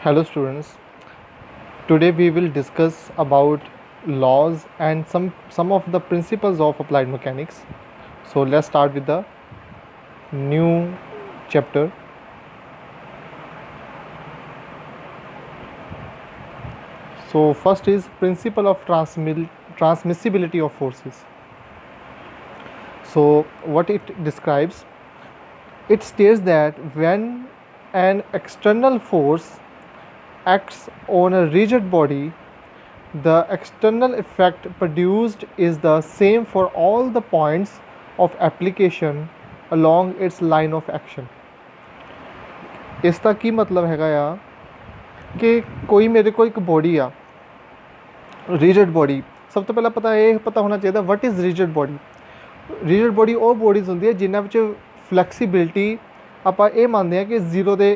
Hello students. Today we will discuss about laws and some of the principles of applied mechanics. So let's start with the new chapter. So first is principle of transmissibility of forces. So what it describes, it states that when an external force acts on a rigid body, the external effect produced is the same for all the points of application along its line of action. इसका की मतलब हैगा आ कि कोई मेरे को एक body आ rigid body, सब तो पहला पता होना चाहिए what is rigid body. Rigid body वो बॉडीज़ होंगी जिन्होंने फ्लैक्सीबिलिटी आप ये मानते हैं कि जीरो के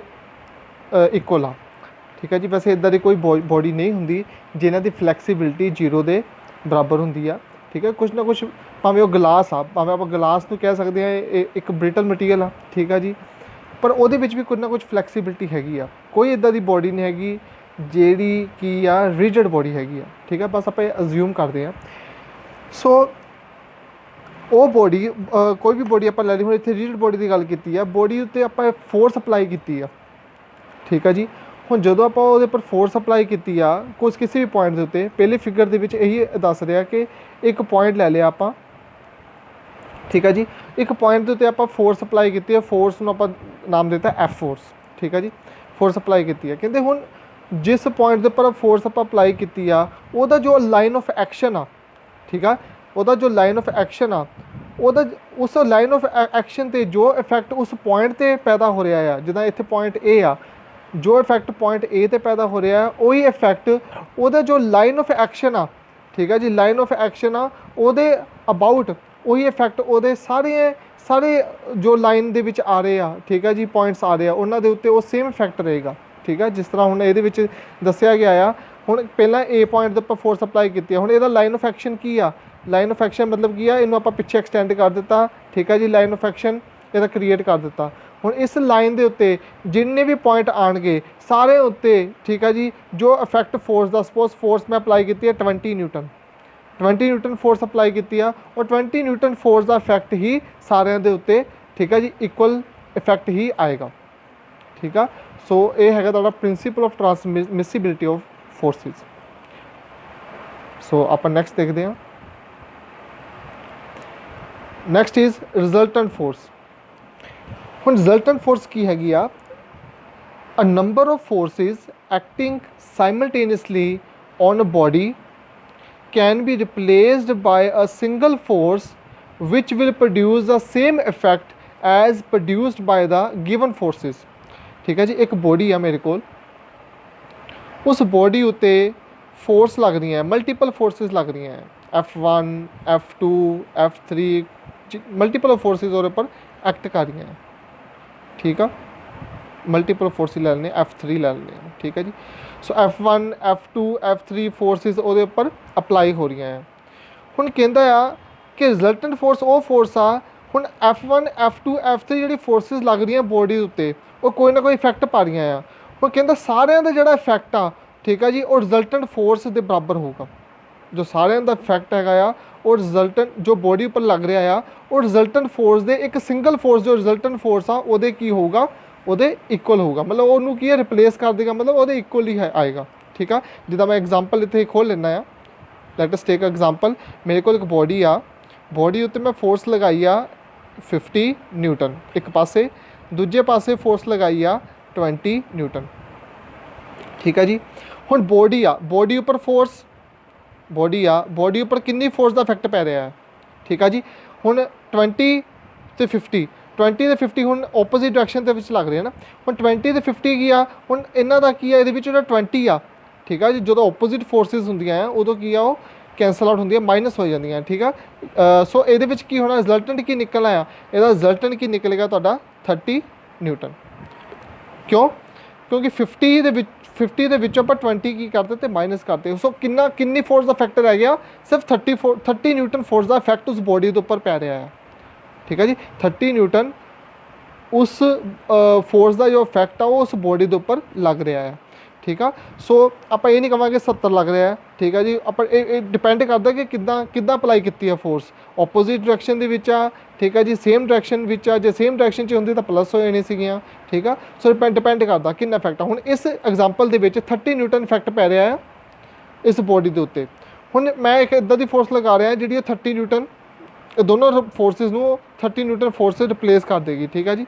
इक्वल आ। ठीक है जी, वैसे इदा की कोई बॉडी नहीं होंगी जिन्हों की फ्लैक्सीबिलिटी जीरो के बराबर होंगी आ। ठीक है, कुछ ना कुछ भावें वो गिलास आ, भावें आप गिलास को कह सकते हैं एक ब्रिटल मटीरियल आ। ठीक है जी, पर वो भी कुछ ना कुछ फ्लैक्सीबिलिटी हैगी आ। कोई इदा की बॉडी नहीं हैगी ਜਿਹੜੀ ਕੀ ਆ ਰਿਜਿਡ ਬੋਡੀ ਹੈਗੀ ਆ। ਠੀਕ ਹੈ, ਬਸ ਆਪਾਂ ਅਜ਼ਿਊਮ ਕਰਦੇ ਹਾਂ। ਸੋ ਉਹ ਬੋਡੀ ਕੋਈ ਵੀ ਬੋਡੀ ਆਪਾਂ ਲੈ ਲਈ, ਹੁਣ ਇੱਥੇ ਰਿਜਿਡ ਬੋਡੀ ਦੀ ਗੱਲ ਕੀਤੀ ਆ, ਬੋਡੀ ਉੱਤੇ ਆਪਾਂ ਫੋਰਸ ਅਪਲਾਈ ਕੀਤੀ ਆ। ਠੀਕ ਆ ਜੀ, ਹੁਣ ਜਦੋਂ ਆਪਾਂ ਉਹਦੇ ਉੱਪਰ ਫੋਰਸ ਅਪਲਾਈ ਕੀਤੀ ਆ ਕਿਸੇ ਵੀ ਪੁਆਇੰਟ ਦੇ ਉੱਤੇ, ਪਹਿਲੇ ਫਿਗਰ ਦੇ ਵਿੱਚ ਇਹੀ ਦੱਸ ਰਿਹਾ ਕਿ ਇੱਕ ਪੁਆਇੰਟ ਲੈ ਲਿਆ ਆਪਾਂ। ਠੀਕ ਆ ਜੀ, ਇੱਕ ਪੁਆਇੰਟ ਦੇ ਉੱਤੇ ਆਪਾਂ ਫੋਰਸ ਅਪਲਾਈ ਕੀਤੀ ਆ, ਫੋਰਸ ਨੂੰ ਆਪਾਂ ਨਾਮ ਦਿੱਤਾ ਐਫ ਫੋਰਸ। ਠੀਕ ਆ ਜੀ, ਫੋਰਸ ਅਪਲਾਈ ਕੀਤੀ ਆ। ਕਹਿੰਦੇ ਹੁਣ जिस पॉइंट के उपर फोर्स आप अप्लाई की आ जो लाइन ऑफ एक्शन आ, ठीक है, वो जो लाइन ऑफ एक्शन आ उस लाइन ऑफ एक्शन से जो इफैक्ट उस पॉइंट पर पैदा हो रहा है, जिदा इतने पॉइंट ए आ, जो इफैक्ट पॉइंट ए ते पैदा हो रहा है वही इफैक्ट वो जो लाइन ऑफ एक्शन आ। ठीक है जी, लाइन ऑफ एक्शन आ वो अबाउट वही इफैक्ट वो सारे जो लाइन के आ रहे हैं। ठीक है जी, पॉइंट्स आ रहे हैं उन्होंने उत्ते वो सेम इफैक्ट रहेगा। ठीक है, जिस तरह हुण ये दसिया गया आ, हुण पहला ए पॉइंट के उपर फोर्स अप्लाई की, हुण इहदा लाइन ऑफ एक्शन की आ, लाइन ऑफ एक्शन मतलब की आ, इनू आपां पिछे एक्सटेंड कर दिता। ठीक है जी, लाइन ऑफ एक्शन इहदा क्रिएट कर दिता। हुण इस लाइन के उत्ते जिन्ने भी पॉइंट आउणगे सारे उत्ते, ठीक है जी, जो इफैक्ट फोर्स का, सपोज फोर्स मैं अप्लाई की है 20 न्यूटन, 20 न्यूटन फोर्स अप्लाई की आ, और 20 न्यूटन फोर्स का इफैक्ट ही सारे के उत्ते, ठीक है जी, इक्वल इफैक्ट ही आएगा। ठीक है, सो ये है तुहाडा principle of transmissibility of forces. So आप नैक्सट देखते हैं। Next is resultant force. हुण रिजल्टेंट फोर्स की हैगी आ, a number of forces acting simultaneously on a body can be replaced by a single force which will produce the same effect as produced by the given forces. ठीक है जी, एक body आ मेरे को, उस body उत्ते फोर्स लग रही हैं, मल्टीपल फोर्सिस लग रही हैं, F1 F2 F3 multiple forces और ऊपर एक्ट कर रही हैं। ठीक है, मल्टीपल फोर्सिस ले लेने, F3 ले लेने। ठीक है जी, सो F1 F2 F3 फोर्सिस वो ऊपर अप्लाई हो रही हैं। हुण कहंदा आ कि रिजल्टेंट फोर्स वो फोर्स आ, हुण F1 F2 F3 जी फोर्सिस लग रही हैं बॉडी उत्ते वो कोई ना कोई इफैक्ट पा रही हैं। वो कहता सारिਆਂ ਦਾ ਜਿਹੜਾ इफैक्ट आ, ठीक है जी, और रिजल्टेंट फोर्स के बराबर होगा। जो सारिਆਂ ਦਾ इफैक्ट हैगा आ और रिजल्टेंट जो बॉडी पर लग रहा आ और रिजल्टेंट फोर्स दे एक सिंगल फोर्स जो रिजल्टेंट फोर्स आ वो की होगा, वो इक्वल होगा, मतलब उन्होंने की रिप्लेस कर देगा, मतलब वो इक्वल ही आएगा। ठीक है, जिदा मैं एग्जाम्पल इतने खोल लेना आ, लैट अस टेक एग्जाम्पल। मेरे को एक बॉडी आ, बॉडी उत्ते मैं फोर्स लगाई आ 50 न्यूटन एक पासे, दूजे पासे फोर्स लगाई आ 20 न्यूटन। ठीक है जी, हुण बॉडी आ, बॉडी उपर फोर्स, बॉडी आ, बॉडी उपर कितनी फोर्स का इफैक्ट पै रहा है। ठीक है जी, हुण 20 तो 50, 20 तो 50 हुण ओपोजिट डायरैक्शन के लग रहे हैं ना। हुण 20 तो 50 की आ, हुण इन्हां दा की आ, इहदे विच जिहड़ा 20 आ, ठीक है जी, जो ओपोजिट फोर्सिस होंदियां उदों की आ, कैंसल आउट होंदियां, माइनस हो जांदियां। ठीक है, सो इहदे विच की होना, रिजल्टेंट की निकलना आ, इहदा रिजल्टेंट की निकलेगा तुहाडा 30 न्यूटन। क्यों? क्योंकि 50 ਦੇ ਵਿੱਚੋਂ ਆਪਾਂ 20 की करते तो माइनस करते। सो किन्नी फोर्स का फैक्टर रह गया, सिर्फ 30 न्यूटन फोर्स का इफैक्ट उस बॉडी के उपर पै रहा है। ठीक है जी, 30 न्यूटन उस फोर्स का जो इफैक्ट आ वो उस बॉडी के उपर लग रहा है। ठीक आ। सो आप ये नहीं कहांगे 70 लग रहा है, ठीक है जी। आप डिपेंड करता कि किद्दां अप्लाई की है फोर्स, ओपोजिट डायरैक्शन के आ, ठीक है जी, सेम डायरैक्शन आ, जो सेम डायरैक्शन च होंदी तो प्लस हो जानी सीगियां, ठीक आ। सो डिपेंड करता कि इफैक्ट हुण इस एग्जाम्पल के 30 न्यूटन इफैक्ट पै रहा है इस बॉडी के उत्ते। हुण मैं एक इदां दी फोर्स लगा रहा जी 30 न्यूटन दोनों फोर्सिस नूं 30 न्यूटन फोर्स रिप्लेस कर देगी, ठीक है जी।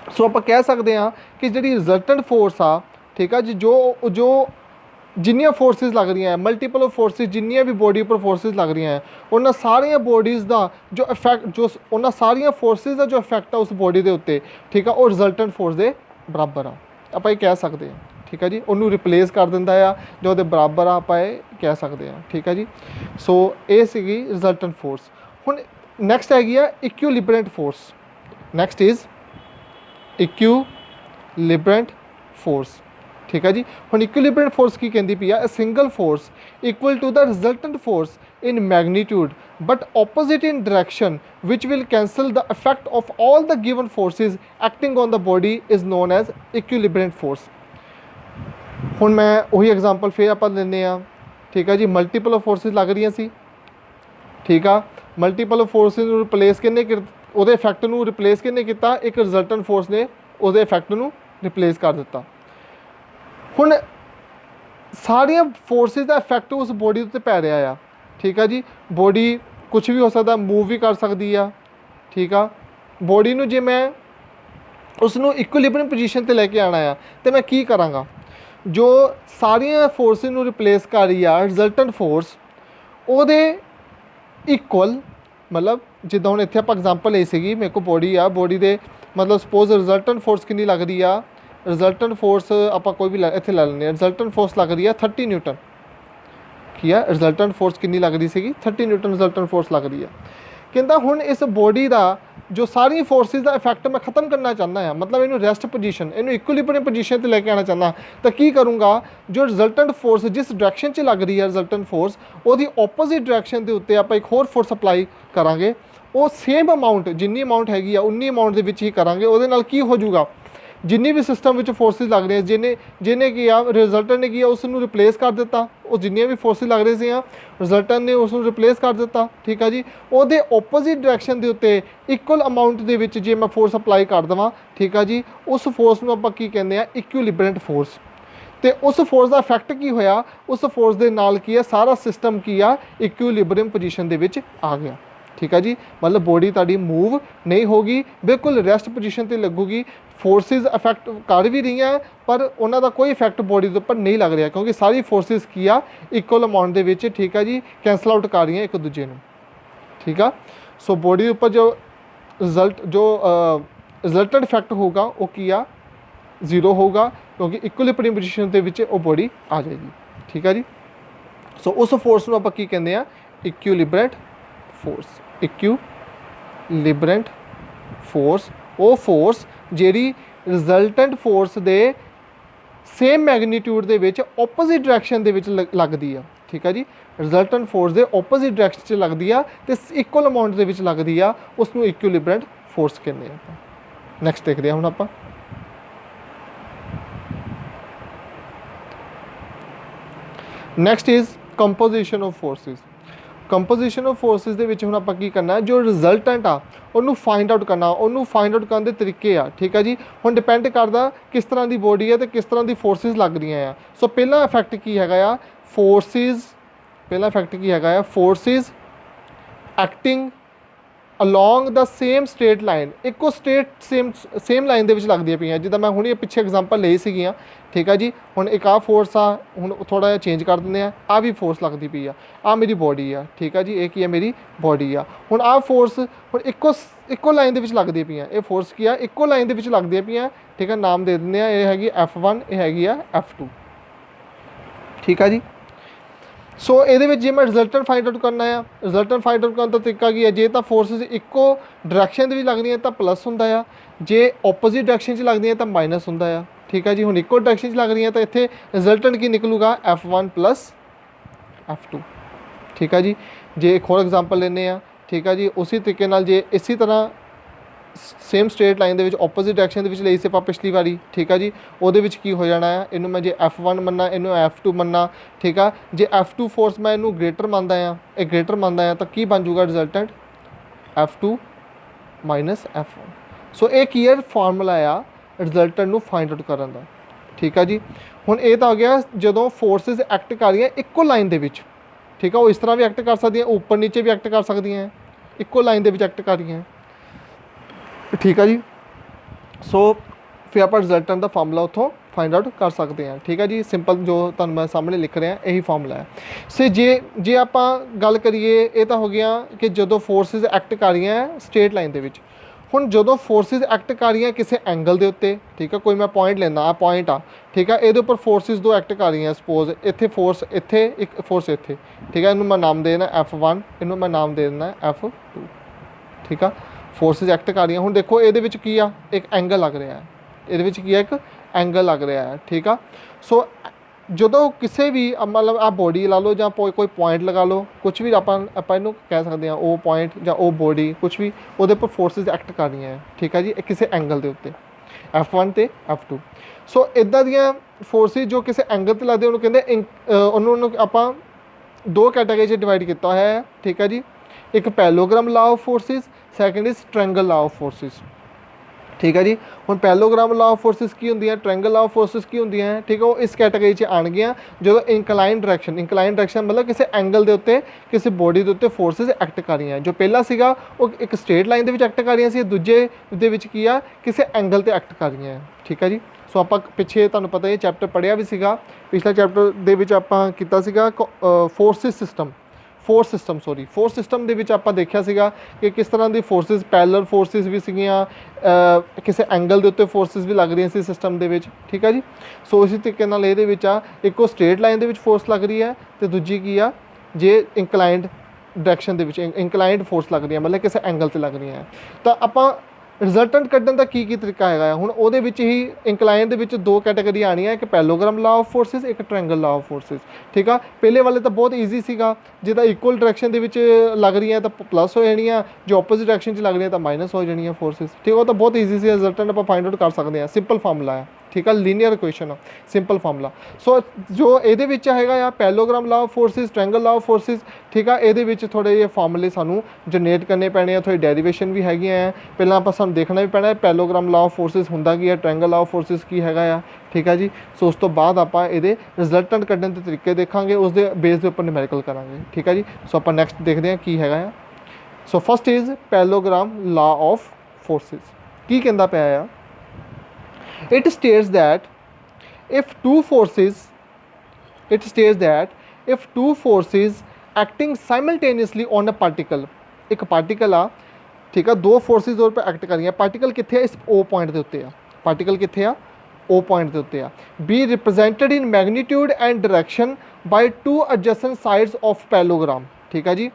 सो आप कह सकते हैं कि जी रिजल्टेंट फोर्स आ, ठीक है जी, जो जिन्नियां फोर्सिस लग रही हैं, मल्टीपल ऑफ फोर्सिस जिन्नियां भी बॉडी पर फोर्सिस लग रही हैं, उन्होंने सारिया बॉडीज़ का जो इफैक्ट जो उन्होंने सारिया फोर्सिस का जो इफैक्ट है उस बॉडी के उत्ते, ठीक है, वो रिजल्टेंट फोर्स के बराबर आ, आप ये कह सकते हैं, ठीक है जी। उन्होंने रिप्लेस कर दिंदा आ जो उहदे बराबर आ, आप ये कह सकते हैं, ठीक है जी। सो ये सीगी रिजल्टेंट फोर्स। हुण नैक्सट हैगी आ equilibrant force. Next is equilibrant force, ठीक है जी। हुण इक्विलिब्रेंट फोर्स की कहती पई आ single force equal to the resultant force in magnitude but opposite in direction which will cancel the effect of all the given forces acting on the body is known as equilibrant force. हुण मैं वही example फिर आप लेने आ, ठीक है जी। Multiple of forces लग रही सी, ठीक आ। मल्टीपल ऑफ फोर्सिस रिप्लेस किन्ने ਉਹਦੇ इफैक्ट ਨੂੰ रिप्लेस किन्ने किया, एक रिजल्टेंट फोर्स ने ਉਹਦੇ इफैक्ट ਨੂੰ रिप्लेस कर दिता। हुण सारिया फोर्सिस का इफैक्ट उस बॉडी उत्ते पै रहा आ, ठीक है जी। बॉडी कुछ भी हो सकता, मूव भी कर सकती है, ठीक आ। बॉडी नूं जे मैं उसनूं इक्विलिब्रियम पोजीशन ते लैके आना आ तो मैं की करांगा, जो सारिया फोर्सिस नूं रिप्लेस कर रही है रिजल्टेंट फोर्स ਉਹਦੇ इक्वल, मतलब जिद्दां हुण इत्थे आपां एग्जाम्पल ਲਈ ਸੀਗੀ, मेरे को बॉडी आ, बॉडी दे मतलब सपोज रिजल्टेंट फोर्स कितनी लग रही आ, रिजल्टेंट फोर्स आप कोई भी इत्थे लै लैंदे, रिजल्टेंट फोर्स लग रही है 30 न्यूटन की है, रिजल्टेंट फोर्स कितनी लग रही सी 30 न्यूटन रिजल्टेंट फोर्स लग रही है। कहता हुण इस बॉडी का जो सारी फोर्सिस का इफैक्ट मैं खत्म करना चाहता हाँ, मतलब इनू रैस्ट पोजीशन, इनू इक्विलिब्रियम पोजीशन पर लेके आना चाहता, तो की करूँगा, जो रिजल्टेंट फोर्स जिस डायरैक्शन च लग रही है रिजल्टेंट फोर्स वो ओपोजिट डायरैक्शन के उत्ते आप एक होर फोर्स अप्लाई करांगे, वो सेम अमाउंट जिन्नी अमाउंट हैगी आ उन्नी अमाउंट के विच ही करांगे। उहदे नाल की हो जाऊगा, जिन्नी भी सिस्टम में फोर्सिस लग रही जिन्हें जिन्हें किया रिजल्टेंट ने किया उसनूं रिप्लेस कर दिता, वो जिन्नियां भी फोर्सिस लग रही सी रिजल्टेंट ने उसनूं रिप्लेस कर दिता, ठीक है जी। ਉਹਦੇ ओपोजिट डायरैक्शन के उत्ते इक्वल अमाउंट के विच जे मैं फोर्स अप्लाई कर देवां, ठीक है जी, उस फोर्स नूं आपां की कहंदे आ इक्विलिब्रेंट फोर्स। तो उस फोर्स का इफैक्ट की होया, उस फोर्स के नाल की है सारा सिस्टम की आ इक्विलिब्रियम पोजीशन के विच आ गया, ठीक है जी। मतलब बॉडी ताड़ी मूव नहीं होगी, बिल्कुल रैस्ट पोजीशन पर लगूगी, फोर्सिस इफैक्ट कर भी रही हैं पर उन्हों का कोई इफैक्ट बॉडी के उपर नहीं लग रहा, क्योंकि सारी फोर्सिस की आ इक्वल अमाउंट के विच, ठीक है जी, कैंसल आउट कर रही हैं एक दूजे को, ठीक है। सो बॉडी के उपर जो रिजल्टेंट इफैक्ट होगा वो की आ जीरो होगा, क्योंकि इक्विलिब्रियम पोजीशन के विच वो बॉडी आ जाएगी, ठीक है जी। सो उस फोर्स को आप की कहते हैं इक्विलिब्रेंट फोर्स। इक्विलिब्रेंट फोर्स वो फोर्स जिहड़ी रिजल्टेंट फोर्स दे सेम मैगनीट्यूड दे विच ओपोजिट डायरैक्शन दे विच लगदी है, ठीक है जी। रिजल्टेंट फोर्स दे ओपोजिट डायरैक्शन च लगदी आ ते इक्वल अमाउंट दे विच लगदी आ, उसनूं इक्विलिब्रेंट फोर्स कहंदे आ। नैक्सट देखते हैं हुण आपां। Next is composition of forces. Composition of forces दे विच हुण आपां की करना है, जो रिजल्टेंट आ उन्होंने फाइंड आउट करना, उन्होंने फाइंड आउट करने के तरीके आ, ठीक है जी। हुण डिपेंड करता किस तरह की बॉडी है तो किस तरह की फोर्सिस लग रही हैं। सो पहला इफैक्ट की है फोर्सिस, पहला इफैक्ट की है forces acting along the same straight line, echo straight same line के लगदी पई, जिद्दां मैं हुणे पिछे एग्जाम्पल ली सीगियां, ठीक है जी। हुण एक आ फोर्स आ, हुण थोड़ा जिहा चेंज कर दिंदे आ भी फोर्स लगती पई आ मेरी बॉडी आ, ठीक है जी, ये की है मेरी बॉडी आ। हुण आ फोर्स हुण इक्को लाइन के लगदी पई, ये फोर्स की आ इक्को लाइन के लगदी पई, ठीक है। नाम दे दिंदे आ, ये हैगी F1, ये हैगी आ F2, ठीक है जी। सो ये जे मैं रिजल्टेंट फाइंड आउट करना है, रिजल्टेंट फाइंड आउट करने का तरीका की है, जे तो फोर्सिस इक्को डायरैक्शन भी लगनी है तो प्लस होंदा है, जे ओपोजिट डायरैक्शन लगनी है तो माइनस होंदा है, ठीक है जी। हुण इक्को डायरैक्शन लग रही है तो इत्थे रिजल्टेंट की निकलूगा F1 प्लस F2, ठीक है जी। जे एक होर एग्जाम्पल लेने, ठीक है जी, उसी तरीके नाल जे इसी तरह ਸੇਮ ਸਟ੍ਰੇਟ ਲਾਈਨ ਦੇ ਵਿੱਚ ਆਪੋਜ਼ਿਟ ਡਾਇਰੈਕਸ਼ਨ ਦੇ ਵਿੱਚ ਲਈ ਸੀ ਆਪਾਂ ਪਿਛਲੀ ਵਾਰੀ, ਠੀਕ ਆ ਜੀ। ਉਹਦੇ ਵਿੱਚ ਕੀ ਹੋ ਜਾਣਾ ਆ, ਇਹਨੂੰ ਮੈਂ ਜੇ F1 ਮੰਨਾ, ਇਹਨੂੰ F2 ਮੰਨਾ, ਠੀਕ ਆ। ਜੇ F2 ਫੋਰਸ ਮੈਂ ਇਹਨੂੰ ਗ੍ਰੇਟਰ ਮੰਨਦਾ ਆ, ਇਹ ਗ੍ਰੇਟਰ ਮੰਨਦਾ ਆ, ਤਾਂ ਕੀ ਬਣ ਜੂਗਾ ਰਿਜ਼ਲਟੈਂਟ F2 ਮਾਈਨਸ F1। ਸੋ ਇਹ ਕੀ ਹੈ, ਫਾਰਮੂਲਾ ਆ ਰਿਜ਼ਲਟੈਂਟ ਨੂੰ ਫਾਈਂਡ ਆਊਟ ਕਰਨ ਦਾ, ਠੀਕ ਆ ਜੀ। ਹੁਣ ਇਹ ਤਾਂ ਹੋ ਗਿਆ ਜਦੋਂ ਫੋਰਸਿਸ ਐਕਟ ਕਰ ਰਹੀਆਂ ਇੱਕੋ ਲਾਈਨ ਦੇ ਵਿੱਚ, ਠੀਕ ਆ। ਉਹ ਇਸ ਤਰ੍ਹਾਂ ਵੀ ਐਕਟ ਕਰ ਸਕਦੀਆਂ, ਉੱਪਰ ਨੀਚੇ ਵੀ ਐਕਟ ਕਰ ਸਕਦੀਆਂ, ਇੱਕੋ ਲਾਈਨ ਦੇ ਵਿੱਚ ਐਕਟ ਕਰ ਰਹੀਆਂ, ਠੀਕ ਆ ਜੀ। ਸੋ ਫਿਰ ਆਪਾਂ ਰਿਜ਼ਲਟੈਂਟ ਦਾ ਫਾਰਮੂਲਾ ਉੱਥੋਂ ਫਾਈਂਡ ਆਊਟ ਕਰ ਸਕਦੇ ਹਾਂ, ਠੀਕ ਹੈ ਜੀ। ਸਿੰਪਲ ਜੋ ਤੁਹਾਨੂੰ ਮੈਂ ਸਾਹਮਣੇ ਲਿਖ ਰਿਹਾ ਇਹੀ ਫਾਰਮੂਲਾ ਹੈ। ਸੋ ਜੇ ਆਪਾਂ ਗੱਲ ਕਰੀਏ, ਇਹ ਤਾਂ ਹੋ ਗਿਆ ਕਿ ਜਦੋਂ ਫੋਰਸਿਸ ਐਕਟ ਕਰ ਰਹੀਆਂ ਸਟ੍ਰੇਟ ਲਾਈਨ ਦੇ ਵਿੱਚ। ਹੁਣ ਜਦੋਂ ਫੋਰਸਿਸ ਐਕਟ ਕਰ ਰਹੀਆਂ ਕਿਸੇ ਐਂਗਲ ਦੇ ਉੱਤੇ, ਠੀਕ ਆ, ਕੋਈ ਮੈਂ ਪੁਆਇੰਟ ਲੈਂਦਾ, ਆ ਪੁਆਇੰਟ ਆ, ਠੀਕ ਆ, ਇਹਦੇ ਉੱਪਰ ਫੋਰਸਿਸ ਦੋ ਐਕਟ ਕਰ ਰਹੀਆਂ। ਸਪੋਜ਼ ਇੱਥੇ ਫੋਰਸ ਇੱਥੇ, ਇੱਕ ਫੋਰਸ ਇੱਥੇ, ਠੀਕ ਆ। ਇਹਨੂੰ ਮੈਂ ਨਾਮ ਦੇ ਦੇਣਾ F1, ਇਹਨੂੰ ਮੈਂ ਨਾਮ ਦੇ ਦੇਣਾ F2, ਠੀਕ ਆ। ਫੋਰਸਿਸ ਐਕਟ ਕਰ ਰਹੀਆਂ। ਹੁਣ ਦੇਖੋ ਇਹਦੇ ਵਿੱਚ ਕੀ ਆ, ਇੱਕ ਐਂਗਲ ਲੱਗ ਰਿਹਾ ਹੈ, ਇਹਦੇ ਵਿੱਚ ਕੀ ਹੈ, ਇੱਕ ਐਂਗਲ ਲੱਗ ਰਿਹਾ ਹੈ, ਠੀਕ ਆ। ਸੋ ਜਦੋਂ ਕਿਸੇ ਵੀ ਮਤਲਬ ਆ ਬੋਡੀ ਲਾ ਲਓ ਜਾਂ ਕੋਈ ਪੁਆਇੰਟ ਲਗਾ ਲਓ, ਕੁਛ ਵੀ ਆਪਾਂ ਇਹਨੂੰ ਕਹਿ ਸਕਦੇ ਹਾਂ, ਉਹ ਪੁਆਇੰਟ ਜਾਂ ਉਹ ਬੋਡੀ, ਕੁਛ ਵੀ, ਉਹਦੇ ਉੱਪਰ ਫੋਰਸਿਸ ਐਕਟ ਕਰ ਰਹੀਆਂ ਹੈ, ਠੀਕ ਆ ਜੀ, ਕਿਸੇ ਐਂਗਲ ਦੇ ਉੱਤੇ F1 ਅਤੇ F2। ਸੋ ਇੱਦਾਂ ਦੀਆਂ ਫੋਰਸਿਸ ਜੋ ਕਿਸੇ ਐਂਗਲ 'ਤੇ ਲੱਗਦੇ ਉਹਨੂੰ ਕਹਿੰਦੇ ਉਹਨੂੰ ਆਪਾਂ ਦੋ ਕੈਟਾਗਰੀ 'ਚ ਡਿਵਾਈਡ ਕੀਤਾ ਹੋਇਆ ਹੈ, ਠੀਕ ਆ ਜੀ। ਇੱਕ parallelogram law of forces, second is triangle law of forces, ਠੀਕ ਹੈ ਜੀ। ਹੁਣ ਪੈਲੋਗ੍ਰਾਮ ਲਾ ਆਫ ਫੋਰਸਿਸ ਕੀ ਹੁੰਦੀਆਂ, ਟ੍ਰਾਇੰਗਲ ਲਾ ਆਫ ਫੋਰਸਿਸ ਕੀ ਹੁੰਦੀਆਂ ਹੈ, ਠੀਕ ਹੈ। ਉਹ ਇਸ ਕੈਟਾਗਰੀ 'ਚ ਆਉਣਗੀਆਂ ਜਦੋਂ ਇੰਕਲਾਈਨ ਡਾਇਰੈਕਸ਼ਨ ਮਤਲਬ ਕਿਸੇ ਐਂਗਲ ਦੇ ਉੱਤੇ ਕਿਸੇ ਬੋਡੀ ਦੇ ਉੱਤੇ ਫੋਰਸਿਸ ਐਕਟ ਕਰ ਰਹੀਆਂ। ਜੋ ਪਹਿਲਾ ਸੀਗਾ ਉਹ ਇੱਕ ਸਟ੍ਰੇਟ ਲਾਈਨ ਦੇ ਵਿੱਚ ਐਕਟ ਕਰ ਰਹੀਆਂ ਸੀ, ਦੂਜੇ ਦੇ ਵਿੱਚ ਕੀ ਆ, ਕਿਸੇ ਐਂਗਲ 'ਤੇ ਐਕਟ ਕਰ ਰਹੀਆਂ ਹੈ, ਠੀਕ ਹੈ ਜੀ। ਸੋ ਆਪਾਂ ਪਿੱਛੇ ਤੁਹਾਨੂੰ ਪਤਾ ਇਹ ਚੈਪਟਰ ਪੜ੍ਹਿਆ ਵੀ ਸੀਗਾ, ਪਿਛਲਾ ਚੈਪਟਰ ਦੇ ਵਿੱਚ ਆਪਾਂ ਕੀਤਾ ਸੀਗਾ ਫੋਰਸ ਸਿਸਟਮ ਦੇ ਵਿੱਚ ਆਪਾਂ ਦੇਖਿਆ ਸੀਗਾ ਕਿ ਕਿਸ ਤਰ੍ਹਾਂ ਦੀ ਫੋਰਸਿਸ, ਪੈਰਲਲ ਫੋਰਸਿਸ ਵੀ ਸੀਗੀਆਂ, ਕਿਸੇ ਐਂਗਲ ਦੇ ਉੱਤੇ ਫੋਰਸਿਸ ਵੀ ਲੱਗ ਰਹੀਆਂ ਸੀ ਸਿਸਟਮ ਦੇ ਵਿੱਚ, ਠੀਕ ਹੈ ਜੀ। ਸੋ ਇਸੇ ਤਰੀਕੇ ਨਾਲ ਇਹਦੇ ਵਿੱਚ ਆ, ਇੱਕੋ ਸਟ੍ਰੇਟ ਲਾਈਨ ਦੇ ਵਿੱਚ ਫੋਰਸ ਲੱਗ ਰਹੀ ਹੈ ਅਤੇ ਦੂਜੀ ਕੀ ਆ, ਜੇ ਇੰਕਲਾਈਨਡ ਡਾਇਰੈਕਸ਼ਨ ਦੇ ਵਿੱਚ ਇੰਕਲਾਈਨਡ ਫੋਰਸ ਲੱਗ ਰਹੀ ਹੈ, ਮਤਲਬ ਕਿਸੇ ਐਂਗਲ 'ਤੇ ਲੱਗ ਰਹੀਆਂ ਹੈ। ਤਾਂ ਆਪਾਂ ਰਿਜ਼ਲਟੈਂਟ ਕੱਢਣ ਦਾ ਕੀ ਤਰੀਕਾ ਹੈਗਾ। ਹੁਣ ਉਹਦੇ ਵਿੱਚ ਹੀ ਇੰਕਲਾਈਨ ਦੇ ਵਿੱਚ ਦੋ ਕੈਟਾਗਰੀ ਆਉਣੀਆਂ, ਇੱਕ ਪੈਲੋਗ੍ਰਾਮ ਲਾ ਆਫ ਫੋਰਸਿਸ, ਇੱਕ ਟ੍ਰਾਇੰਗਲ ਲਾ ਆਫ ਫੋਰਸਿਸ, ਠੀਕ ਆ। ਪਹਿਲੇ ਵਾਲੇ ਤਾਂ ਬਹੁਤ ਈਜ਼ੀ ਸੀਗਾ, ਜਿੱਦਾਂ ਇਕੁਅਲ ਡਾਇਰੈਕਸ਼ਨ ਦੇ ਵਿੱਚ ਲੱਗ ਰਹੀਆਂ ਤਾਂ ਪਲੱਸ ਹੋ ਜਾਣੀਆਂ, ਜੋ ਆਪੋਜ਼ਿਟ ਡਾਇਰੈਕਸ਼ਨ 'ਚ ਲੱਗ ਰਹੀਆਂ ਤਾਂ ਮਾਈਨਸ ਹੋ ਜਾਣੀਆਂ ਫੋਰਸਿਸ, ਠੀਕ। ਉਹ ਤਾਂ ਬਹੁਤ ਈਜ਼ੀ ਸੀ, ਰਿਜ਼ਲਟੈਂਟ ਆਪਾਂ ਫਾਈਂਡ ਆਊਟ ਕਰ ਸਕਦੇ ਹਾਂ, ਸਿੰਪਲ ਫਾਰਮੂਲਾ ਹੈ, ਠੀਕ ਆ, linear equation, simple formula. So ਜੋ ਇਹਦੇ ਵਿੱਚ ਹੈਗਾ ਆ parallelogram law of forces, triangle law of forces, ਠੀਕ ਆ। ਇਹਦੇ ਵਿੱਚ ਥੋੜ੍ਹੇ ਜਿਹੇ ਫਾਰਮੂਲੇ ਸਾਨੂੰ ਜਨਰੇਟ ਕਰਨੇ ਪੈਣੇ ਆ, ਥੋੜ੍ਹੀ ਡੈਰੀਵੇਸ਼ਨ ਵੀ ਹੈਗੀਆਂ ਆ। ਪਹਿਲਾਂ ਆਪਾਂ ਸਾਨੂੰ ਦੇਖਣਾ ਵੀ ਪੈਣਾ ਪੈਲੋਗ੍ਰਾਮ ਲਾ ਆਫ ਫੋਰਸਿਸ ਹੁੰਦਾ ਕੀ ਹੈ, ਟ੍ਰਾਇੰਗਲ ਲਾ ਆਫ ਫੋਰਸਿਸ ਕੀ ਹੈਗਾ ਆ, ਠੀਕ ਆ ਜੀ। ਸੋ ਉਸ ਤੋਂ ਬਾਅਦ ਆਪਾਂ ਇਹਦੇ ਰਿਜ਼ਲਟੈਂਟ ਕੱਢਣ ਦੇ ਤਰੀਕੇ ਦੇਖਾਂਗੇ, ਉਸ ਦੇ ਬੇਸ ਦੇ ਉੱਪਰ ਨਿਊਮੈਰੀਕਲ ਕਰਾਂਗੇ, ਠੀਕ ਆ ਜੀ। ਸੋ ਆਪਾਂ ਨੈਕਸਟ ਦੇਖਦੇ ਹਾਂ ਕੀ ਹੈਗਾ ਆ। So first is ਪੈਲੋਗ੍ਰਾਮ law of forces. ਕੀ ਕਹਿੰਦਾ ਪਿਆ ਆ, it states that if two forces acting simultaneously on a particle, ਇੱਕ ਪਾਰਟੀਕਲ ਆ, ਠੀਕ ਆ, ਦੋ ਫੋਰਸਿਸ ਉਹਦੇ 'ਤੇ ਐਕਟ ਕਰ ਰਹੀਆਂ। ਪਾਰਟੀਕਲ ਕਿੱਥੇ ਆ, ਇਸ O ਪੁਆਇੰਟ ਦੇ ਉੱਤੇ ਆ, ਪਾਰਟੀਕਲ ਕਿੱਥੇ ਆ, O ਪੁਆਇੰਟ ਦੇ ਉੱਤੇ ਆ। be represented in magnitude and direction by two adjacent sides of ਪੈਲੋਗ੍ਰਾਮ, ਠੀਕ ਆ ਜੀ।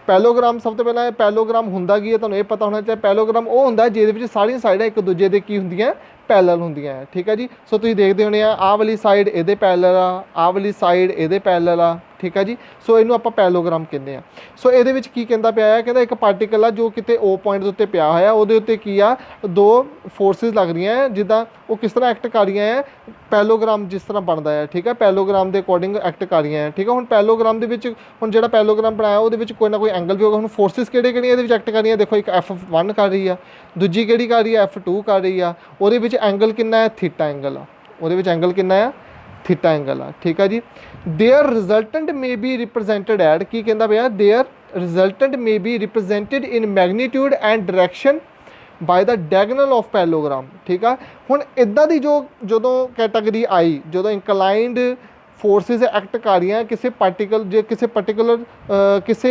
ਪੈਲੋਗ੍ਰਾਮ ਸਭ ਤੋਂ ਪਹਿਲਾਂ ਪੈਲੋਗ੍ਰਾਮ ਹੁੰਦਾ ਕੀ ਹੈ, ਤੁਹਾਨੂੰ ਇਹ ਪਤਾ ਹੋਣਾ ਚਾਹੀਦਾ। ਪੈਲੋਗ੍ਰਾਮ ਉਹ ਹੁੰਦਾ ਜਿਹਦੇ ਵਿੱਚ ਸਾਰੀਆਂ ਸਾਈਡਾਂ ਇੱਕ ਦੂਜੇ ਦੇ ਕੀ ਹੁੰਦੀਆਂ, ਪੈਰਲਲ ਹੁੰਦੀਆਂ ਹੈ, ਠੀਕ ਹੈ ਜੀ। ਸੋ ਤੁਸੀਂ ਦੇਖਦੇ ਹੋਣੇ ਆ, ਆਹ ਵਾਲੀ ਸਾਈਡ ਇਹਦੇ ਪੈਰਲਲ ਆ, ਆਹ ਵਾਲੀ ਸਾਈਡ ਇਹਦੇ ਪੈਰਲਲ ਆ, ਠੀਕ ਹੈ ਜੀ। ਸੋ ਇਹਨੂੰ ਆਪਾਂ ਪੈਲੋਗ੍ਰਾਮ ਕਹਿੰਦੇ ਆ। ਸੋ ਇਹਦੇ ਵਿੱਚ ਕੀ ਕਹਿੰਦਾ ਪਿਆ ਹੈ, ਕਹਿੰਦਾ ਇੱਕ ਪਾਰਟੀਕਲ ਆ ਜੋ ਕਿਤੇ O ਪੁਆਇੰਟ ਦੇ ਉੱਤੇ ਪਿਆ ਹੋਇਆ, ਉਹਦੇ ਉੱਤੇ ਕੀ ਆ, ਦੋ ਫੋਰਸਿਸ ਲੱਗ ਰਹੀਆਂ ਹੈ, ਜਿੱਦਾਂ ਉਹ ਕਿਸ ਤਰ੍ਹਾਂ ਐਕਟ ਕਰ ਰਹੀਆਂ ਹੈ, ਪੈਲੋਗ੍ਰਾਮ ਜਿਸ ਤਰ੍ਹਾਂ ਬਣਦਾ ਹੈ, ਠੀਕ ਹੈ, ਪੈਲੋਗ੍ਰਾਮ ਦੇ ਅਕੋਰਡਿੰਗ ਐਕਟ ਕਰ ਰਹੀਆਂ ਹੈ, ਠੀਕ ਹੈ। ਹੁਣ ਪੈਲੋਗ੍ਰਾਮ ਦੇ ਵਿੱਚ, ਹੁਣ ਜਿਹੜਾ ਪੈਲੋਗ੍ਰਾਮ ਬਣਾਇਆ ਉਹਦੇ ਵਿੱਚ ਕੋਈ ਨਾ ਕੋਈ ਐਂਗਲ ਵੀ ਹੋਗਾ। ਹੁਣ ਫੋਰਸਿਸ ਕਿਹੜੀਆਂ ਇਹਦੇ ਵਿੱਚ ਐਕਟ ਕਰ ਰਹੀਆਂ, ਦੇਖੋ ਇੱਕ F1 ਕਰ ਰਹੀ ਆ, ਦੂਜੀ ਕਿਹੜੀ ਕਰ ਰਹੀ ਆ, F2 ਕਰ ਰਹੀ ਆ। ਉਹਦੇ ਵਿੱਚ ਐਂਗਲ ਕਿੰਨਾ ਹੈ, ਥੀਟਾ ਐਂਗਲ ਆ, ਉਹਦੇ ਵਿੱਚ ਐਂਗਲ ਕਿੰਨਾ ਆ, ਥੀਟਾ ਐਂਗਲ ਆ, ਠੀਕ ਆ ਜੀ। There resultant may be represented at, ਕੀ ਕਹਿੰਦਾ ਪਿਆ, there resultant may be represented in magnitude and direction by the diagonal of parallelogram, ਠੀਕ ਆ। ਹੁਣ ਇੱਦਾਂ ਦੀ ਜਦੋਂ ਕੈਟਾਗਰੀ ਆਈ, ਜਦੋਂ ਇੰਕਲਾਈਨਡ ਫੋਰਸਿਸ ਐਕਟ ਕਰ ਰਹੀਆਂ ਕਿਸੇ ਪਾਰਟੀਕਲ, ਜੇ ਕਿਸੇ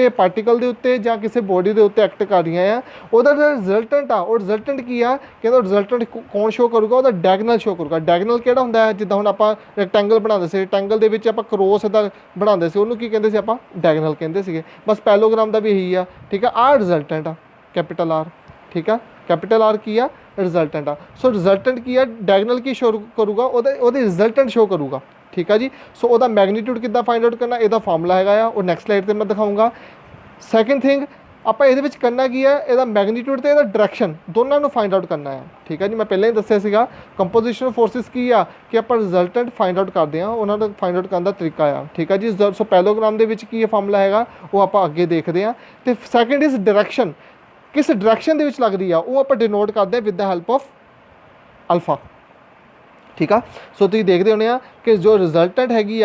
ਪਾਰਟੀਕਲ ਦੇ ਉੱਤੇ ਜਾਂ ਕਿਸੇ ਬੋਡੀ ਦੇ ਉੱਤੇ ਐਕਟ ਕਰ ਰਹੀਆਂ ਆ, ਉਹਦਾ ਜਿਹੜਾ ਰਿਜ਼ਲਟੈਂਟ ਆ, ਉਹ ਰਿਜ਼ਲਟੈਂਟ ਕੀ ਆ, ਕਹਿੰਦਾ ਰਿਜ਼ਲਟੈਂਟ ਕੌਣ ਸ਼ੋ ਕਰੂਗਾ, ਉਹਦਾ ਡਾਇਗਨਲ ਸ਼ੋ ਕਰੂਗਾ। ਡਾਇਗਨਲ ਕਿਹੜਾ ਹੁੰਦਾ ਹੈ, ਜਿੱਦਾਂ ਹੁਣ ਆਪਾਂ ਰੈਕਟੈਂਗਲ ਬਣਾਉਂਦੇ ਸੀ, ਰੈਕਟੈਂਗਲ ਦੇ ਵਿੱਚ ਆਪਾਂ ਕਰੋਸ ਦਾ ਬਣਾਉਂਦੇ ਸੀ, ਉਹਨੂੰ ਕੀ ਕਹਿੰਦੇ ਸੀ ਆਪਾਂ, ਡਾਇਗਨਲ ਕਹਿੰਦੇ ਸੀਗੇ। ਬਸ ਪੈਲੋਗ੍ਰਾਮ ਦਾ ਵੀ ਇਹੀ ਆ, ਠੀਕ ਆ। ਆਹ ਰਿਜ਼ਲਟੈਂਟ ਆ, ਕੈਪੀਟਲ R, ਠੀਕ ਆ, ਕੈਪੀਟਲ R ਕੀ ਆ, ਰਿਜ਼ਲਟੈਂਟ ਆ। ਸੋ ਰਿਜ਼ਲਟੈਂਟ ਕੀ ਆ, ਡਾਇਗਨਲ ਕੀ ਸ਼ੋ ਕਰੂਗਾ, ਉਹਦੇ ਰਿਜ਼ਲਟੈਂਟ ਸ਼ੋ ਕਰੂਗਾ, ਠੀਕ ਆ ਜੀ। ਸੋ ਉਹਦਾ ਮੈਗਨੀਟਿਊਡ ਕਿੱਦਾਂ ਫਾਈਂਡ ਆਊਟ ਕਰਨਾ, ਇਹਦਾ ਫਾਰਮੂਲਾ ਹੈਗਾ ਆ, ਉਹ ਨੈਕਸਟ ਸਲਾਈਡ 'ਤੇ ਮੈਂ ਦਿਖਾਊਂਗਾ। ਸੈਕਿੰਡ ਥਿੰਗ, ਆਪਾਂ ਇਹਦੇ ਵਿੱਚ ਕਰਨਾ ਕੀ ਹੈ, ਇਹਦਾ ਮੈਗਨੀਟਿਊਡ ਤੇ ਇਹਦਾ ਡਾਇਰੈਕਸ਼ਨ ਦੋਨਾਂ ਨੂੰ ਫਾਈਂਡ ਆਊਟ ਕਰਨਾ ਹੈ। ਠੀਕ ਹੈ ਜੀ, ਮੈਂ ਪਹਿਲਾਂ ਹੀ ਦੱਸਿਆ ਸੀਗਾ ਕੰਪੋਜੀਸ਼ਨ ਆਫ ਫੋਰਸਿਸ ਕੀ ਆ ਕਿ ਆਪਾਂ ਰਿਜ਼ਲਟੈਂਟ ਫਾਈਂਡ ਆਊਟ ਕਰਦੇ ਹਾਂ, ਉਹਨਾਂ ਦਾ ਫਾਈਂਡ ਆਊਟ ਕਰਨ ਦਾ ਤਰੀਕਾ ਆ। ਠੀਕ ਹੈ ਜੀ, ਸੋ ਪੈਲੋਗ੍ਰਾਮ ਦੇ ਵਿੱਚ ਕੀ ਇਹ ਫਾਰਮੂਲਾ ਹੈਗਾ ਉਹ ਆਪਾਂ ਅੱਗੇ ਦੇਖਦੇ ਹਾਂ। ਤੇ ਸੈਕਿੰਡ ਇਜ਼ ਡਾਇਰੈਕਸ਼ਨ, ਕਿਸ ਡਾਇਰੈਕਸ਼ਨ ਦੇ ਵਿੱਚ ਲੱਗਦੀ ਆ ਉਹ ਆਪਾਂ ਡਿਨੋਟ ਕਰਦੇ ਹਾਂ with the help of alpha. ਠੀਕ ਆ, ਸੋ ਤੁਸੀਂ ਦੇਖਦੇ ਹੋਣੇ ਆ ਕਿ ਜੋ ਰਿਜ਼ਲਟੈਂਟ ਹੈਗੀ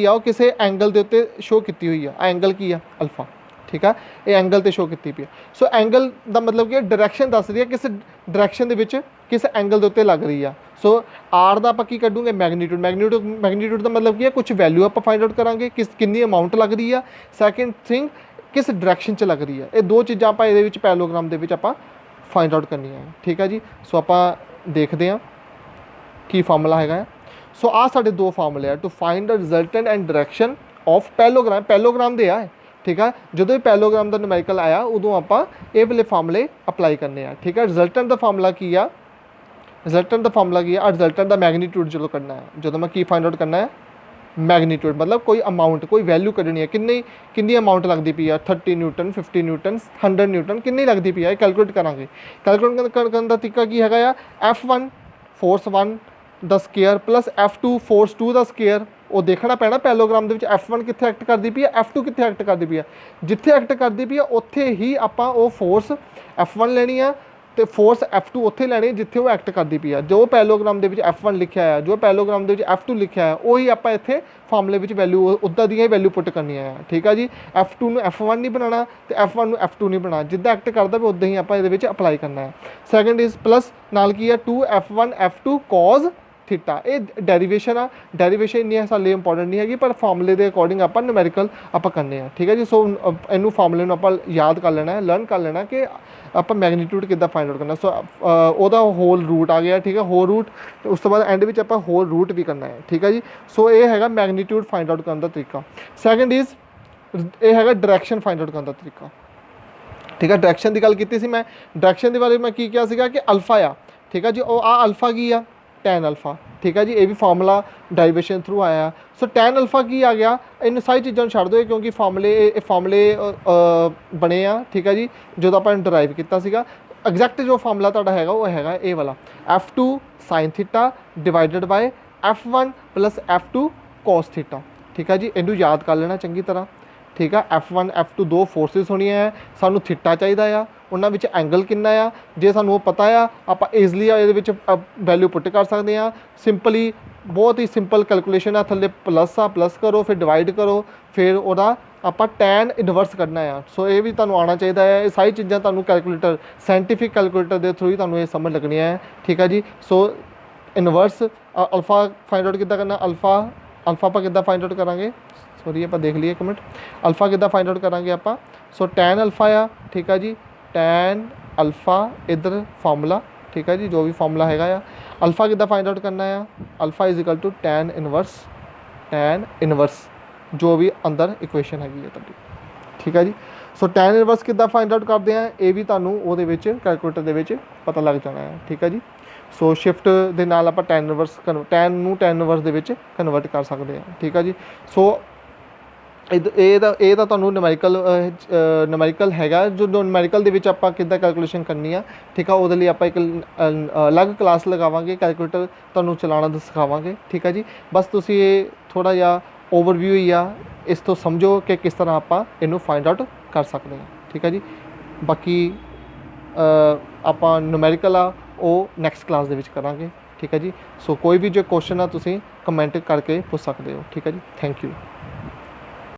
ਆ ਉਹ ਕਿਸੇ ਐਂਗਲ ਦੇ ਉੱਤੇ ਸ਼ੋ ਕੀਤੀ ਹੋਈ ਆ। ਐਂਗਲ ਕੀ ਆ, ਅਲਫਾ। ਠੀਕ ਆ, ਇਹ ਐਂਗਲ ਤੇ ਸ਼ੋ ਕੀਤੀ ਪਈ ਆ। ਸੋ ਐਂਗਲ ਦਾ ਮਤਲਬ ਕਿ ਡਾਇਰੈਕਸ਼ਨ ਦੱਸ ਰਹੀ ਹੈ ਕਿਸ ਡਾਇਰੈਕਸ਼ਨ ਦੇ ਵਿੱਚ ਕਿਸ ਐਂਗਲ ਦੇ ਉੱਤੇ ਲੱਗ ਰਹੀ ਆ। ਸੋ ਆਰ ਦਾ ਆਪਾਂ ਕੀ ਕੱਢੂਗੇ, ਮੈਗਨੀਟਿਊਡ ਦਾ ਮਤਲਬ ਕੀ ਹੈ, ਕੁਛ ਵੈਲਿਊ ਆਪਾਂ ਫਾਈਂਡ ਆਊਟ ਕਰਾਂਗੇ ਕਿੰਨੀ ਅਮਾਊਂਟ ਲੱਗ ਰਹੀ ਆ। ਸੈਕਿੰਡ ਥਿੰਗ ਕਿਸ ਡਾਇਰੈਕਸ਼ਨ 'ਚ ਲੱਗ ਰਹੀ ਆ। ਇਹ ਦੋ ਚੀਜ਼ਾਂ ਆਪਾਂ ਇਹਦੇ ਵਿੱਚ ਪੈਲੋਗ੍ਰਾਮ ਦੇ ਵਿੱਚ ਆਪਾਂ ਫਾਈਂਡ ਆਊਟ ਕਰਨੀਆਂ ਹੈ। ਠੀਕ ਹੈ ਜੀ, ਸੋ ਆਪਾਂ ਦੇਖਦੇ ਹਾਂ ਕੀ ਫਾਰਮੂਲਾ ਹੈਗਾ। ਸੋ ਆਹ ਸਾਡੇ ਦੋ ਫਾਰਮੂਲੇ ਆ to find the resultant and direction of parallelogram ਦੇ ਆ। ਠੀਕ ਹੈ, ਜਦੋਂ ਵੀ ਪੈਲੋਗ੍ਰਾਮ ਦਾ ਨਿਊਮੈਰੀਕਲ ਆਇਆ ਉਦੋਂ ਆਪਾਂ ਇਹ ਵਾਲੇ ਫਾਰਮੂਲੇ ਅਪਲਾਈ ਕਰਨੇ ਆ। ਠੀਕ ਹੈ, ਰਿਜ਼ਲਟੈਂਟ ਦਾ ਫਾਰਮੂਲਾ ਕੀ ਆ, ਰਿਜ਼ਲਟੈਂਟ ਦਾ ਮੈਗਨੀਟਿਊਡ ਜਦੋਂ ਕੱਢਣਾ ਹੈ, ਜਦੋਂ ਮੈਂ ਕੀ ਫਾਈਂਡ ਆਊਟ ਕਰਨਾ ਹੈ, ਮੈਗਨੀਟਿਊਡ ਮਤਲਬ ਕੋਈ ਅਮਾਊਂਟ, ਕੋਈ ਵੈਲਿਊ ਕੱਢਣੀ ਹੈ, ਕਿੰਨੀ ਅਮਾਊਂਟ ਲੱਗਦੀ ਪਈ ਆ, 30 ਨਿਊਟਨ, 50 ਨਿਊਟਨ, 100 ਨਿਊਟਨ, ਕਿੰਨੀ ਲੱਗਦੀ ਪਈ ਆ, ਇਹ ਕੈਲਕੂਲੇਟ ਕਰਾਂਗੇ। ਕੈਲਕੂਲੇਟ ਕਰਨ ਦਾ ਤਰੀਕਾ ਕੀ ਹੈਗਾ ਆ, F1 ਫੋਰਸ 1 ਦਾ ਸਕੇਅਰ ਪਲੱਸ F2 ਫੋਰਸ 2 ਦਾ ਸਕੇਅਰ। ਉਹ ਦੇਖਣਾ ਪੈਣਾ ਪੈਲੋਗ੍ਰਾਮ ਦੇ ਵਿੱਚ F1 ਕਿੱਥੇ ਐਕਟ ਕਰਦੀ ਪਈ ਆ, F2 ਕਿੱਥੇ ਐਕਟ ਕਰਦੀ ਪਈ ਆ। ਜਿੱਥੇ ਐਕਟ ਕਰਦੀ ਪਈ ਆ ਉੱਥੇ ਹੀ ਆਪਾਂ ਉਹ ਫੋਰਸ F1 ਲੈਣੀ ਆ ਤੇ ਫੋਰਸ F2 ਉੱਥੇ ਲੈਣੀ ਜਿੱਥੇ ਉਹ ਐਕਟ ਕਰਦੀ ਪਈ ਆ। ਜੋ ਪੈਲੋਗ੍ਰਾਮ ਦੇ ਵਿੱਚ F1 ਲਿਖਿਆ ਹੈ, ਜੋ ਪੈਲੋਗ੍ਰਾਮ ਦੇ ਵਿੱਚ F2 ਲਿਖਿਆ ਹੈ, ਉਹੀ ਆਪਾਂ ਇੱਥੇ ਫਾਰਮੂਲੇ ਵਿੱਚ ਵੈਲਿਊ ਉੱਦਾਂ ਦੀਆਂ ਹੀ ਵੈਲਿਊ ਪੁੱਟ ਕਰਨੀਆਂ ਆ। ਠੀਕ ਆ ਜੀ, F2 ਨੂੰ F1 ਨਹੀਂ ਬਣਾਉਣਾ ਤੇ F1 ਨੂੰ F2 ਨਹੀਂ ਬਣਾਉਣਾ, ਜਿੱਦਾਂ ਐਕਟ ਕਰਦਾ ਵੀ ਉੱਦਾਂ ਹੀ ਆਪਾਂ ਇਹਦੇ ਵਿੱਚ ਅਪਲਾਈ ਕਰਨਾ ਹੈ। ਸੈਕਿੰਡ ਇਜ਼ ਪਲੱਸ ਨਾਲ ਕੀ ਹੈ 2F1 F2 cos ਥੀਟਾ। ਇਹ ਡੈਰੀਵੇਸ਼ਨ ਆ, ਡੈਰੀਵੇਸ਼ਨ ਇੰਨੀ ਸਾਡੇ ਇੰਪੋਰਟੈਂਟ ਨਹੀਂ ਹੈਗੀ, ਪਰ ਫਾਰਮੂਲੇ ਦੇ ਅਕੋਰਡਿੰਗ ਆਪਾਂ ਨਿਊਮੈਰੀਕਲ ਆਪਾਂ ਕਰਨੇ ਆ। ਠੀਕ ਹੈ ਜੀ, ਸੋ ਇਹਨੂੰ ਫਾਰਮੂਲੇ ਨੂੰ ਆਪਾਂ ਯਾਦ ਕਰ ਲੈਣਾ ਹੈ, ਲਰਨ ਕਰ ਲੈਣਾ ਕਿ ਆਪਾਂ ਮੈਗਨੀਟਿਊਡ ਕਿੱਦਾਂ ਫਾਈਂਡ ਆਊਟ ਕਰਨਾ। ਸੋ ਉਹਦਾ ਹੋਲ ਰੂਟ ਆ ਗਿਆ। ਠੀਕ ਹੈ, ਹੋਲ ਰੂਟ, ਉਸ ਤੋਂ ਬਾਅਦ ਐਂਡ ਵਿੱਚ ਆਪਾਂ ਹੋਲ ਰੂਟ ਵੀ ਕਰਨਾ ਹੈ। ਠੀਕ ਹੈ ਜੀ, ਸੋ ਇਹ ਹੈਗਾ ਮੈਗਨੀਟਿਊਡ ਫਾਈਂਡ ਆਊਟ ਕਰਨ ਦਾ ਤਰੀਕਾ। ਸੈਕਿੰਡ ਇਜ਼ ਇਹ ਹੈਗਾ ਡਾਇਰੈਕਸ਼ਨ ਫਾਈਂਡ ਆਊਟ ਕਰਨ ਦਾ ਤਰੀਕਾ। ਠੀਕ ਹੈ, ਡਾਇਰੈਕਸ਼ਨ ਦੀ ਗੱਲ ਕੀਤੀ ਸੀ ਮੈਂ, ਡਾਇਰੈਕਸ਼ਨ ਦੇ ਬਾਰੇ ਮੈਂ ਕੀ ਕਿਹਾ ਸੀਗਾ ਕਿ ਅਲਫਾ ਆ। ਠੀਕ ਹੈ ਜੀ, ਉਹ ਆ ਅਲਫਾ ਕੀ ਆ, tan ਅਲਫਾ। ਠੀਕ ਹੈ ਜੀ, ਇਹ ਵੀ ਫਾਰਮੂਲਾ ਡਾਈਵੇਸ਼ਨ ਥਰੂ ਆਇਆ। ਸੋ tan ਅਲਫਾ ਕੀ ਆ ਗਿਆ, ਇਹਨੂੰ ਸਾਰੀ ਚੀਜ਼ਾਂ ਨੂੰ ਛੱਡ ਦਿਓ ਕਿਉਂਕਿ ਫਾਰਮੂਲੇ ਬਣੇ ਆ। ਠੀਕ ਹੈ ਜੀ, ਜਦੋਂ ਆਪਾਂ ਡਰਾਈਵ ਕੀਤਾ ਸੀਗਾ ਐਗਜ਼ੈਕਟ ਜੋ ਫਾਰਮੂਲਾ ਤੁਹਾਡਾ ਹੈਗਾ ਉਹ ਹੈਗਾ ਇਹ ਵਾਲਾ F2 sin theta divided by F1 plus F2 cos theta. ਠੀਕ ਹੈ ਜੀ, ਇਹਨੂੰ ਯਾਦ ਕਰ ਲੈਣਾ ਚੰਗੀ ਤਰ੍ਹਾਂ। ਠੀਕ ਆ, F1 F2 ਦੋ ਫੋਰਸਿਸ ਹੋਣੀਆਂ ਹੈ, ਸਾਨੂੰ ਥੀਟਾ ਚਾਹੀਦਾ ਆ, ਉਹਨਾਂ ਵਿੱਚ ਐਂਗਲ ਕਿੰਨਾ ਆ, ਜੇ ਸਾਨੂੰ ਉਹ ਪਤਾ ਆ ਆਪਾਂ ਈਜ਼ਲੀ ਇਹਦੇ ਵਿੱਚ ਵੈਲਿਊ ਪੁੱਟ ਕਰ ਸਕਦੇ ਹਾਂ। ਸਿੰਪਲੀ ਬਹੁਤ ਹੀ ਸਿੰਪਲ ਕੈਲਕੂਲੇਸ਼ਨ ਆ, ਥੱਲੇ ਪਲੱਸ ਆ, ਪਲੱਸ ਕਰੋ, ਫਿਰ ਡਿਵਾਈਡ ਕਰੋ, ਫਿਰ ਉਹਦਾ ਆਪਾਂ tan ਇਨਵਰਸ ਕੱਢਣਾ ਆ। ਸੋ ਇਹ ਵੀ ਤੁਹਾਨੂੰ ਆਉਣਾ ਚਾਹੀਦਾ ਹੈ। ਇਹ ਸਾਰੀ ਚੀਜ਼ਾਂ ਤੁਹਾਨੂੰ ਕੈਲਕੂਲੇਟਰ, ਸਾਇੰਟੀਫਿਕ ਕੈਲਕੂਲੇਟਰ ਦੇ ਥਰੂ ਹੀ ਤੁਹਾਨੂੰ ਇਹ ਸਮਝ ਲੱਗਣੀ ਹੈ। ਠੀਕ ਹੈ ਜੀ, ਸੋ ਇਨਵਰਸ ਅਲਫਾ ਫਾਈਂਡ ਆਊਟ ਕਿੱਦਾਂ ਕਰਨਾ, ਅਲਫਾ ਆਪਾਂ ਕਿੱਦਾਂ ਫਾਈਂਡ ਆਊਟ ਕਰਾਂਗੇ, ਸੋਰੀ ਆਪਾਂ ਦੇਖ ਲਈਏ ਇੱਕ ਮਿੰਟ, ਅਲਫਾ ਕਿੱਦਾਂ ਫਾਈਂਡ ਆਊਟ ਕਰਾਂਗੇ ਆਪਾਂ। ਸੋ tan ਅਲਫਾ ਆ। ਠੀਕ ਆ ਜੀ, tan ਅਲਫਾ ਇੱਧਰ ਫਾਰਮੂਲਾ। ਠੀਕ ਹੈ ਜੀ, ਜੋ ਵੀ ਫਾਰਮੂਲਾ ਹੈਗਾ ਆ, ਅਲਫਾ ਕਿੱਦਾਂ ਫਾਈਂਡ ਆਊਟ ਕਰਨਾ ਆ, alpha is equal to tan inverse ਜੋ ਵੀ ਅੰਦਰ ਇਕੁਏਸ਼ਨ ਹੈਗੀ ਹੈ ਤੁਹਾਡੀ। ਠੀਕ ਹੈ ਜੀ, ਸੋ tan ਇਨਵਰਸ ਕਿੱਦਾਂ ਫਾਈਂਡ ਆਊਟ ਕਰਦੇ ਆ, ਇਹ ਵੀ ਤੁਹਾਨੂੰ ਉਹਦੇ ਵਿੱਚ ਕੈਲਕੂਲੇਟਰ ਦੇ ਵਿੱਚ ਪਤਾ ਲੱਗ ਜਾਣਾ ਹੈ। ਠੀਕ ਹੈ ਜੀ, ਸੋ ਸ਼ਿਫਟ ਦੇ ਨਾਲ ਆਪਾਂ tan ਇਨਵਰਸ ਦੇ ਵਿੱਚ ਕਨਵਰਟ ਕਰ ਸਕਦੇ ਹਾਂ। ਠੀਕ ਹੈ ਜੀ, ਸੋ ਇਹ ਤਾਂ ਤੁਹਾਨੂੰ ਨਿਊਮੈਰੀਕਲ ਹੈਗਾ, ਜੋ ਨਿਊਮੈਰੀਕਲ ਦੇ ਵਿੱਚ ਆਪਾਂ ਕਿੱਦਾਂ ਕੈਲਕੂਲੇਸ਼ਨ ਕਰਨੀ ਆ। ਠੀਕ ਆ, ਉਹਦੇ ਲਈ ਆਪਾਂ ਇੱਕ ਅਲੱਗ ਕਲਾਸ ਲਗਾਵਾਂਗੇ, ਕੈਲਕੂਲੇਟਰ ਤੁਹਾਨੂੰ ਚਲਾਉਣਾ ਸਿਖਾਵਾਂਗੇ। ਠੀਕ ਆ ਜੀ, ਬਸ ਤੁਸੀਂ ਇਹ ਥੋੜ੍ਹਾ ਜਿਹਾ ਓਵਰਵਿਊ ਹੀ ਆ, ਇਸ ਤੋਂ ਸਮਝੋ ਕਿ ਕਿਸ ਤਰ੍ਹਾਂ ਆਪਾਂ ਇਹਨੂੰ ਫਾਈਂਡ ਆਊਟ ਕਰ ਸਕਦੇ ਹਾਂ। ਠੀਕ ਆ ਜੀ, ਬਾਕੀ ਆਪਾਂ ਨਿਊਮੈਰੀਕਲ ਆ ਉਹ ਨੈਕਸਟ ਕਲਾਸ ਦੇ ਵਿੱਚ ਕਰਾਂਗੇ। ਠੀਕ ਹੈ ਜੀ, ਸੋ ਕੋਈ ਵੀ ਜੋ ਕੁਐਸਚਨ ਆ ਤੁਸੀਂ ਕਮੈਂਟ ਕਰਕੇ ਪੁੱਛ ਸਕਦੇ ਹੋ। ਠੀਕ ਹੈ ਜੀ, ਥੈਂਕ ਯੂ।